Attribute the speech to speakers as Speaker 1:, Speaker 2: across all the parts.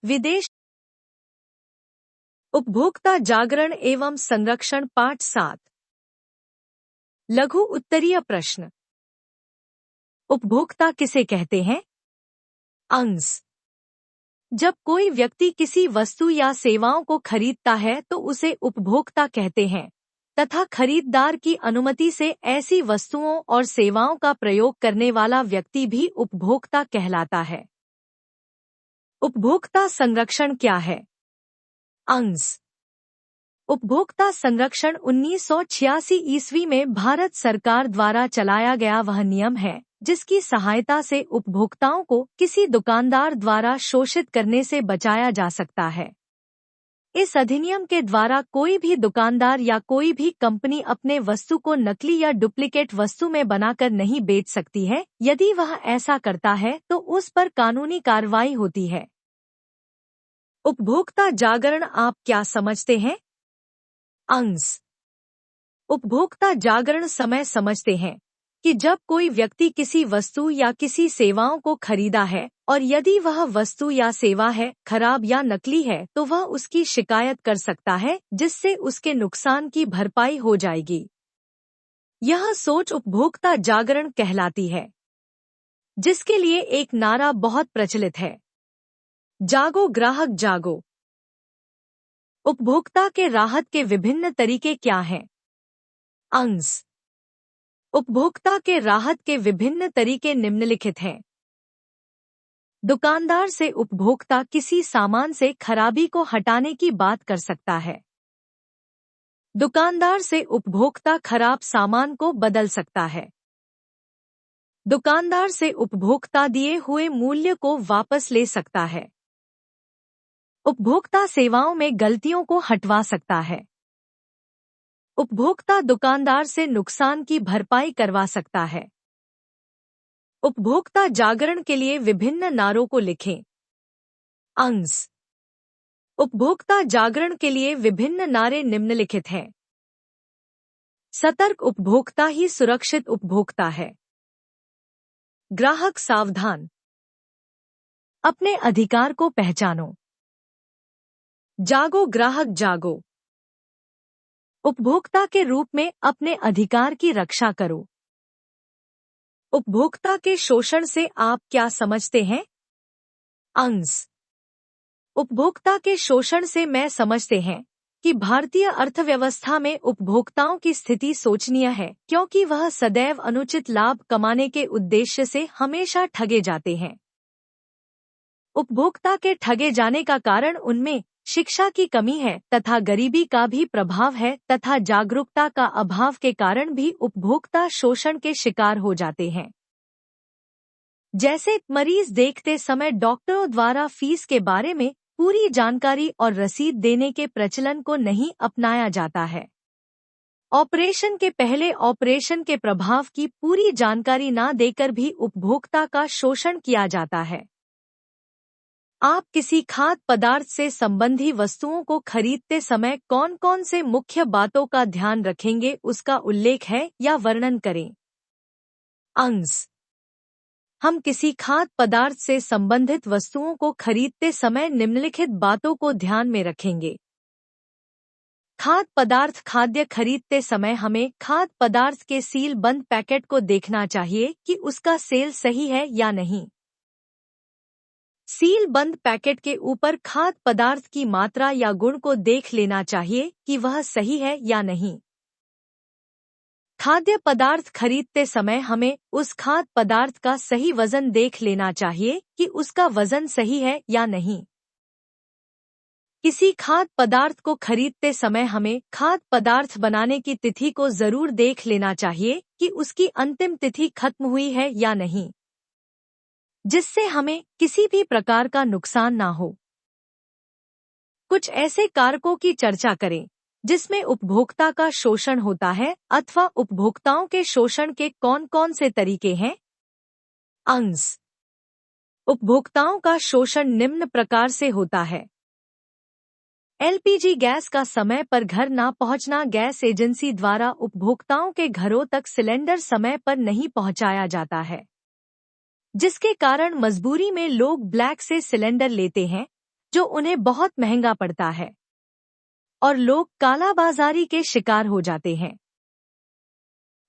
Speaker 1: विदेश उपभोक्ता जागरण एवं संरक्षण पाठ 7। लघु उत्तरीय प्रश्न। उपभोक्ता किसे कहते हैं? अंश। जब कोई व्यक्ति किसी वस्तु या सेवाओं को खरीदता है तो उसे उपभोक्ता कहते हैं तथा खरीदार की अनुमति से ऐसी वस्तुओं और सेवाओं का प्रयोग करने वाला व्यक्ति भी उपभोक्ता कहलाता है। उपभोक्ता संरक्षण क्या है? अंश। उपभोक्ता संरक्षण 1986 ईस्वी में भारत सरकार द्वारा चलाया गया वह नियम है जिसकी सहायता से उपभोक्ताओं को किसी दुकानदार द्वारा शोषित करने से बचाया जा सकता है। इस अधिनियम के द्वारा कोई भी दुकानदार या कोई भी कंपनी अपने वस्तु को नकली या डुप्लीकेट वस्तु में बनाकर नहीं बेच सकती है। यदि वह ऐसा करता है तो उस पर कानूनी कार्रवाई होती है। उपभोक्ता जागरण आप क्या समझते हैं? अंश। उपभोक्ता जागरण समय समझते हैं कि जब कोई व्यक्ति किसी वस्तु या किसी सेवाओं को खरीदा है और यदि वह वस्तु या सेवा है खराब या नकली है तो वह उसकी शिकायत कर सकता है जिससे उसके नुकसान की भरपाई हो जाएगी। यह सोच उपभोक्ता जागरण कहलाती है, जिसके लिए एक नारा बहुत प्रचलित है, जागो ग्राहक जागो। उपभोक्ता के राहत के विभिन्न तरीके क्या हैं? अंश। उपभोक्ता के राहत के विभिन्न तरीके निम्नलिखित हैं। दुकानदार से उपभोक्ता किसी सामान से खराबी को हटाने की बात कर सकता है। दुकानदार से उपभोक्ता खराब सामान को बदल सकता है। दुकानदार से उपभोक्ता दिए हुए मूल्य को वापस ले सकता है। उपभोक्ता सेवाओं में गलतियों को हटवा सकता है। उपभोक्ता दुकानदार से नुकसान की भरपाई करवा सकता है। उपभोक्ता जागरण के लिए विभिन्न नारों को लिखें। अंश। उपभोक्ता जागरण के लिए विभिन्न नारे निम्नलिखित हैं। सतर्क उपभोक्ता ही सुरक्षित उपभोक्ता है। ग्राहक सावधान। अपने अधिकार को पहचानो। जागो ग्राहक जागो। उपभोक्ता के रूप में अपने अधिकार की रक्षा करो। उपभोक्ता के शोषण से आप क्या समझते हैं? अंश। उपभोक्ता के शोषण से मैं समझते हैं कि भारतीय अर्थव्यवस्था में उपभोक्ताओं की स्थिति शोचनीय है क्योंकि वह सदैव अनुचित लाभ कमाने के उद्देश्य से हमेशा ठगे जाते हैं। उपभोक्ता के ठगे जाने का कारण उनमें शिक्षा की कमी है तथा गरीबी का भी प्रभाव है तथा जागरूकता का अभाव के कारण भी उपभोक्ता शोषण के शिकार हो जाते हैं। जैसे मरीज देखते समय डॉक्टरों द्वारा फीस के बारे में पूरी जानकारी और रसीद देने के प्रचलन को नहीं अपनाया जाता है। ऑपरेशन के पहले ऑपरेशन के प्रभाव की पूरी जानकारी न देकर भी उपभोक्ता का शोषण किया जाता है। आप किसी खाद्य पदार्थ से संबंधी वस्तुओं को खरीदते समय कौन कौन से मुख्य बातों का ध्यान रखेंगे उसका उल्लेख है या वर्णन करें। अंश। हम किसी खाद्य पदार्थ से संबंधित वस्तुओं को खरीदते समय निम्नलिखित बातों को ध्यान में रखेंगे। खाद्य पदार्थ खाद्य खरीदते समय हमें खाद्य पदार्थ के सील बंद पैकेट को देखना चाहिए कि उसका सेल सही है या नहीं। सील बंद पैकेट के ऊपर खाद्य पदार्थ की मात्रा या गुण को देख लेना चाहिए कि वह सही है या नहीं। खाद्य पदार्थ खरीदते समय हमें उस खाद्य पदार्थ का सही वजन देख लेना चाहिए कि उसका वजन सही है या नहीं। किसी खाद्य पदार्थ को खरीदते समय हमें खाद्य पदार्थ बनाने की तिथि को जरूर देख लेना चाहिए कि उसकी अंतिम तिथि खत्म हुई है या नहीं, जिससे हमें किसी भी प्रकार का नुकसान ना हो। कुछ ऐसे कारकों की चर्चा करें जिसमें उपभोक्ता का शोषण होता है अथवा उपभोक्ताओं के शोषण के कौन कौन से तरीके हैं। अंश। उपभोक्ताओं का शोषण निम्न प्रकार से होता है। एलपीजी गैस का समय पर घर ना पहुंचना। गैस एजेंसी द्वारा उपभोक्ताओं के घरों तक सिलेंडर समय पर नहीं पहुंचाया जाता है, जिसके कारण मजबूरी में लोग ब्लैक से सिलेंडर लेते हैं जो उन्हें बहुत महंगा पड़ता है और लोग कालाबाजारी के शिकार हो जाते हैं।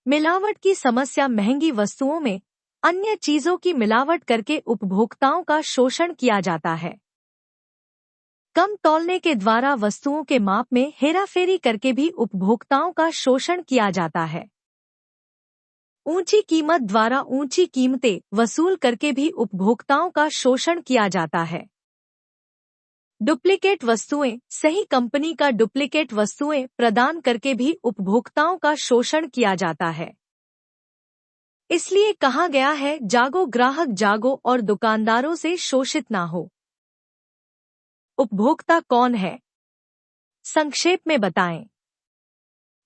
Speaker 1: मिलावट की समस्या महंगी वस्तुओं में अन्य चीजों की मिलावट करके उपभोक्ताओं का शोषण किया जाता है। कम तौलने के द्वारा वस्तुओं के माप में हेराफेरी करके भी उपभोक्ताओं का शोषण किया जाता है। ऊंची कीमत द्वारा ऊंची कीमतें वसूल करके भी उपभोक्ताओं का शोषण किया जाता है। डुप्लीकेट वस्तुएं सही कंपनी का डुप्लीकेट वस्तुएं प्रदान करके भी उपभोक्ताओं का शोषण किया जाता है। इसलिए कहा गया है, जागो ग्राहक जागो और दुकानदारों से शोषित ना हो। उपभोक्ता कौन है? संक्षेप में बताएं।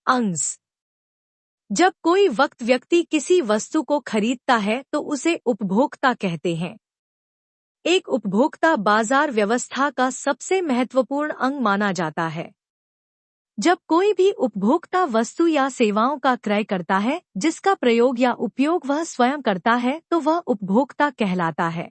Speaker 1: अंश। जब कोई व्यक्ति किसी वस्तु को खरीदता है तो उसे उपभोक्ता कहते हैं। एक उपभोक्ता बाजार व्यवस्था का सबसे महत्वपूर्ण अंग माना जाता है। जब कोई भी उपभोक्ता वस्तु या सेवाओं का क्रय करता है जिसका प्रयोग या उपयोग वह स्वयं करता है तो वह उपभोक्ता कहलाता है।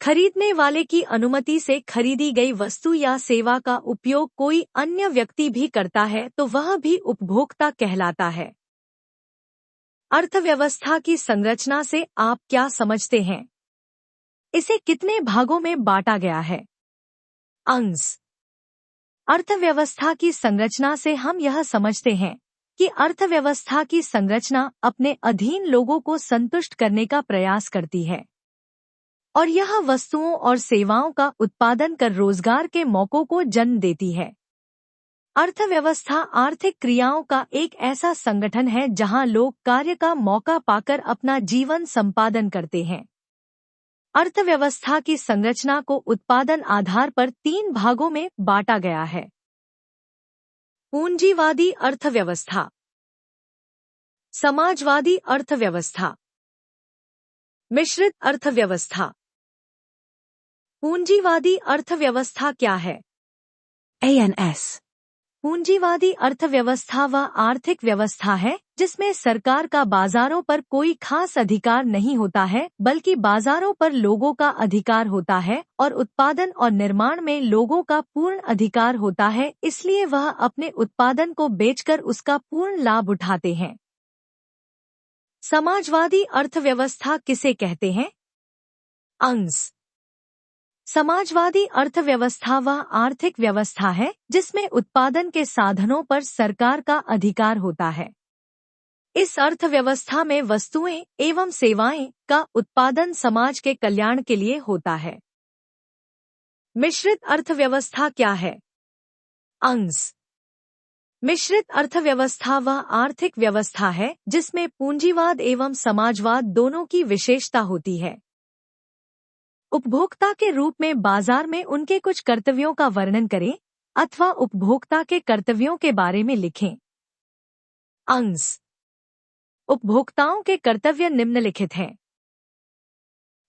Speaker 1: खरीदने वाले की अनुमति से खरीदी गई वस्तु या सेवा का उपयोग कोई अन्य व्यक्ति भी करता है तो वह भी उपभोक्ता कहलाता है। अर्थव्यवस्था की संरचना से आप क्या समझते हैं? इसे कितने भागों में बांटा गया है? अंश। अर्थव्यवस्था की संरचना से हम यह समझते हैं कि अर्थव्यवस्था की संरचना अपने अधीन लोगों को संतुष्ट करने का प्रयास करती है और यह वस्तुओं और सेवाओं का उत्पादन कर रोजगार के मौकों को जन्म देती है। अर्थव्यवस्था आर्थिक क्रियाओं का एक ऐसा संगठन है जहां लोग कार्य का मौका पाकर अपना जीवन संपादन करते हैं। अर्थव्यवस्था की संरचना को उत्पादन आधार पर 3 भागों में बांटा गया है। पूंजीवादी अर्थव्यवस्था, समाजवादी अर्थव्यवस्था, मिश्रित अर्थव्यवस्था। पूंजीवादी अर्थव्यवस्था क्या है?
Speaker 2: ANS।
Speaker 1: पूंजीवादी अर्थव्यवस्था वह आर्थिक व्यवस्था है जिसमें सरकार का बाजारों पर कोई खास अधिकार नहीं होता है, बल्कि बाजारों पर लोगों का अधिकार होता है और उत्पादन और निर्माण में लोगों का पूर्ण अधिकार होता है, इसलिए वह अपने उत्पादन को बेचकर उसका पूर्ण लाभ उठाते हैं। समाजवादी अर्थव्यवस्था किसे कहते हैं? अंश। समाजवादी अर्थव्यवस्था वह आर्थिक व्यवस्था है जिसमें उत्पादन के साधनों पर सरकार का अधिकार होता है। इस अर्थव्यवस्था में वस्तुएं एवं सेवाएं का उत्पादन समाज के कल्याण के लिए होता है। मिश्रित अर्थव्यवस्था क्या है? अंश। मिश्रित अर्थव्यवस्था वह आर्थिक व्यवस्था है जिसमें पूंजीवाद एवं समाजवाद दोनों की विशेषता होती है। उपभोक्ता के रूप में बाजार में उनके कुछ कर्तव्यों का वर्णन करें अथवा उपभोक्ता के कर्तव्यों के बारे में लिखें। अंश। उपभोक्ताओं के कर्तव्य निम्नलिखित हैं।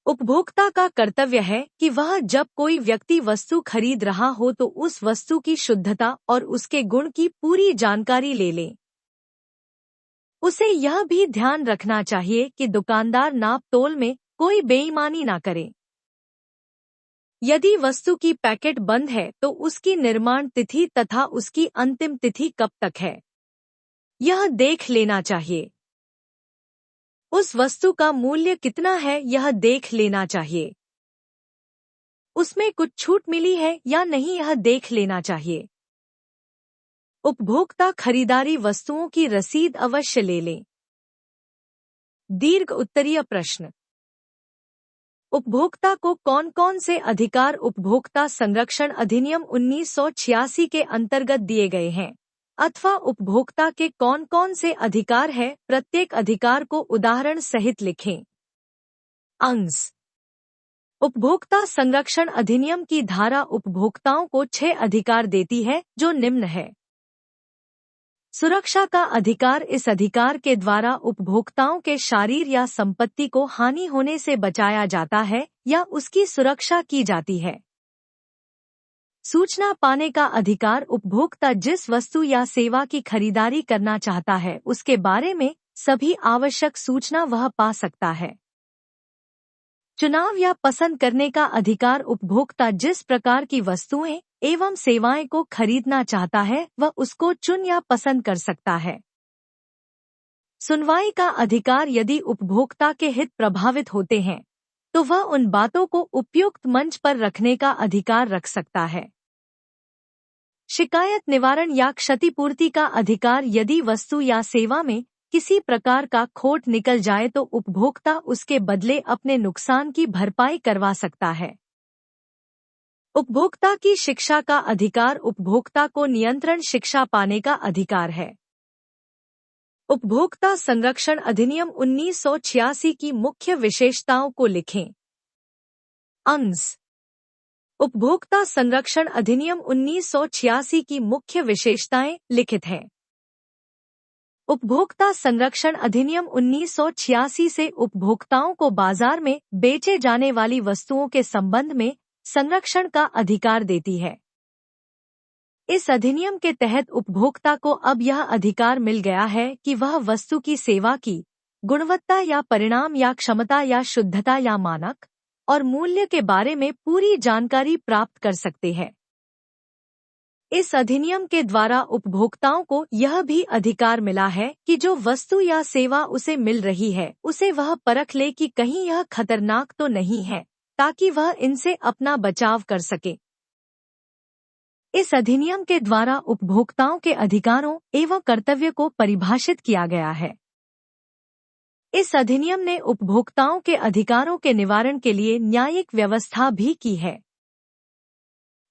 Speaker 1: उपभोक्ता का कर्तव्य है कि वह जब कोई व्यक्ति वस्तु खरीद रहा हो तो उस वस्तु की शुद्धता और उसके गुण की पूरी जानकारी ले ले। उसे यह भी ध्यान रखना चाहिए कि दुकानदार नाप तोल में कोई बेईमानी ना करे। यदि वस्तु की पैकेट बंद है तो उसकी निर्माण तिथि तथा उसकी अंतिम तिथि कब तक है, यह देख लेना चाहिए। उस वस्तु का मूल्य कितना है, यह देख लेना चाहिए। उसमें कुछ छूट मिली है या नहीं, यह देख लेना चाहिए। उपभोक्ता खरीदारी वस्तुओं की रसीद अवश्य ले लें। दीर्घ उत्तरीय प्रश्न। उपभोक्ता को कौन कौन से अधिकार उपभोक्ता संरक्षण अधिनियम 1986 के अंतर्गत दिए गए हैं अथवा उपभोक्ता के कौन कौन से अधिकार है, प्रत्येक अधिकार को उदाहरण सहित लिखें। अंश। उपभोक्ता संरक्षण अधिनियम की धारा उपभोक्ताओं को 6 अधिकार देती है जो निम्न है। सुरक्षा का अधिकार, इस अधिकार के द्वारा उपभोक्ताओं के शारीर या संपत्ति को हानि होने से बचाया जाता है या उसकी सुरक्षा की जाती है। सूचना पाने का अधिकार, उपभोक्ता जिस वस्तु या सेवा की खरीदारी करना चाहता है उसके बारे में सभी आवश्यक सूचना वह पा सकता है। चुनाव या पसंद करने का अधिकार उपभोक्ता जिस प्रकार की वस्तुएं एवं सेवाएं को खरीदना चाहता है वह उसको चुन या पसंद कर सकता है। सुनवाई का अधिकार यदि उपभोक्ता के हित प्रभावित होते हैं तो वह उन बातों को उपयुक्त मंच पर रखने का अधिकार रख सकता है। शिकायत निवारण या क्षतिपूर्ति का अधिकार यदि वस्तु या सेवा में किसी प्रकार का खोट निकल जाए तो उपभोक्ता उसके बदले अपने नुकसान की भरपाई करवा सकता है। उपभोक्ता की शिक्षा का अधिकार उपभोक्ता को नियंत्रण शिक्षा पाने का अधिकार है। उपभोक्ता संरक्षण अधिनियम 1986 की मुख्य विशेषताओं को लिखें। अंश उपभोक्ता संरक्षण अधिनियम 1986 की मुख्य विशेषताएं लिखित हैं। उपभोक्ता संरक्षण अधिनियम 1986 से उपभोक्ताओं को बाजार में बेचे जाने वाली वस्तुओं के संबंध में संरक्षण का अधिकार देती है। इस अधिनियम के तहत उपभोक्ता को अब यह अधिकार मिल गया है कि वह वस्तु की सेवा की गुणवत्ता या परिणाम या क्षमता या शुद्धता या मानक और मूल्य के बारे में पूरी जानकारी प्राप्त कर सकते हैं। इस अधिनियम के द्वारा उपभोक्ताओं को यह भी अधिकार मिला है कि जो वस्तु या सेवा उसे मिल रही है उसे वह परख ले कि कहीं यह खतरनाक तो नहीं है, ताकि वह इनसे अपना बचाव कर सके। इस अधिनियम के द्वारा उपभोक्ताओं के अधिकारों एवं कर्तव्य को परिभाषित किया गया है। इस अधिनियम ने उपभोक्ताओं के अधिकारों के निवारण के लिए न्यायिक व्यवस्था भी की है।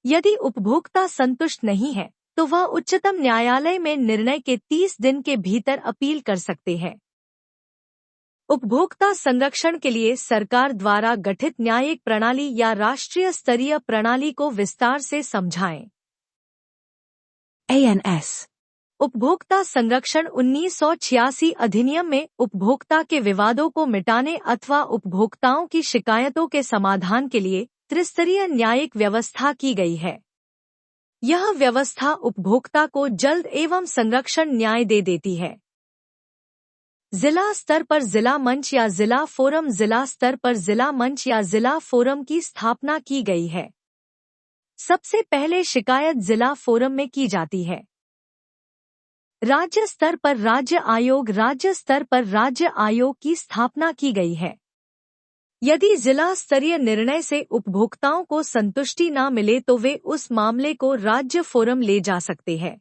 Speaker 1: यदि उपभोक्ता संतुष्ट नहीं है तो वह उच्चतम न्यायालय में निर्णय के 30 दिन के भीतर अपील कर सकते हैं। उपभोक्ता संरक्षण के लिए सरकार द्वारा गठित न्यायिक प्रणाली या राष्ट्रीय स्तरीय प्रणाली को विस्तार से समझाएं।
Speaker 2: ANS
Speaker 1: उपभोक्ता संरक्षण 1986 अधिनियम में उपभोक्ता के विवादों को मिटाने अथवा उपभोक्ताओं की शिकायतों के समाधान के लिए त्रिस्तरीय न्यायिक व्यवस्था की गई है। यह व्यवस्था उपभोक्ता को जल्द एवं संरक्षण न्याय दे देती है। जिला स्तर पर जिला मंच या जिला फोरम, जिला स्तर पर जिला मंच या जिला फोरम की स्थापना की गई है। सबसे पहले शिकायत जिला फोरम में की जाती है। राज्य स्तर पर राज्य आयोग, राज्य स्तर पर राज्य आयोग की स्थापना की गई है। यदि जिला स्तरीय निर्णय से उपभोक्ताओं को संतुष्टि न मिले तो वे उस मामले को राज्य फोरम ले जा सकते हैं।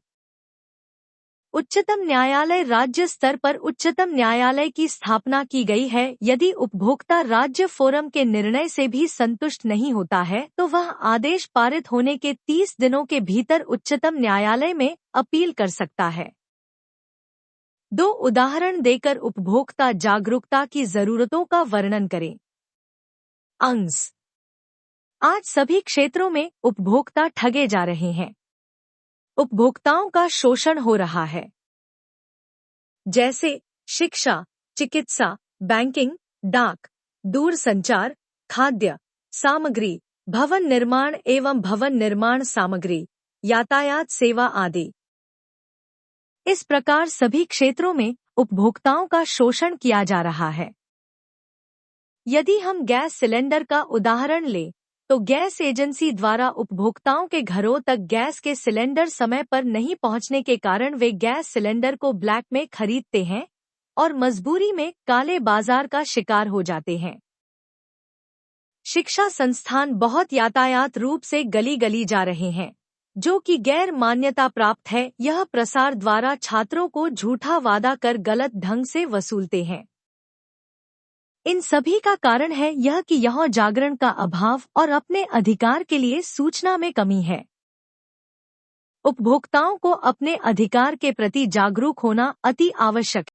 Speaker 1: उच्चतम न्यायालय, राज्य स्तर पर उच्चतम न्यायालय की स्थापना की गई है। यदि उपभोक्ता राज्य फोरम के निर्णय से भी संतुष्ट नहीं होता है तो वह आदेश पारित होने के 30 दिनों के भीतर उच्चतम न्यायालय में अपील कर सकता है। 2 उदाहरण देकर उपभोक्ता जागरूकता की जरूरतों का वर्णन करें। अंश आज सभी क्षेत्रों में उपभोक्ता ठगे जा रहे हैं। उपभोक्ताओं का शोषण हो रहा है, जैसे शिक्षा, चिकित्सा, बैंकिंग, डाक, दूरसंचार, खाद्य सामग्री, भवन निर्माण एवं भवन निर्माण सामग्री, यातायात सेवा आदि। इस प्रकार सभी क्षेत्रों में उपभोक्ताओं का शोषण किया जा रहा है। यदि हम गैस सिलेंडर का उदाहरण लें तो गैस एजेंसी द्वारा उपभोक्ताओं के घरों तक गैस के सिलेंडर समय पर नहीं पहुंचने के कारण वे गैस सिलेंडर को ब्लैक में खरीदते हैं और मजबूरी में काले बाजार का शिकार हो जाते हैं। शिक्षा संस्थान बहुत यातायात रूप से गली गली जा रहे हैं, जो कि गैर मान्यता प्राप्त है। यह प्रसार द्वारा छात्रों को झूठा वादा कर गलत ढंग से वसूलते हैं। इन सभी का कारण है यह कि यह जागरण का अभाव और अपने अधिकार के लिए सूचना में कमी है। उपभोक्ताओं को अपने अधिकार के प्रति जागरूक होना अति आवश्यक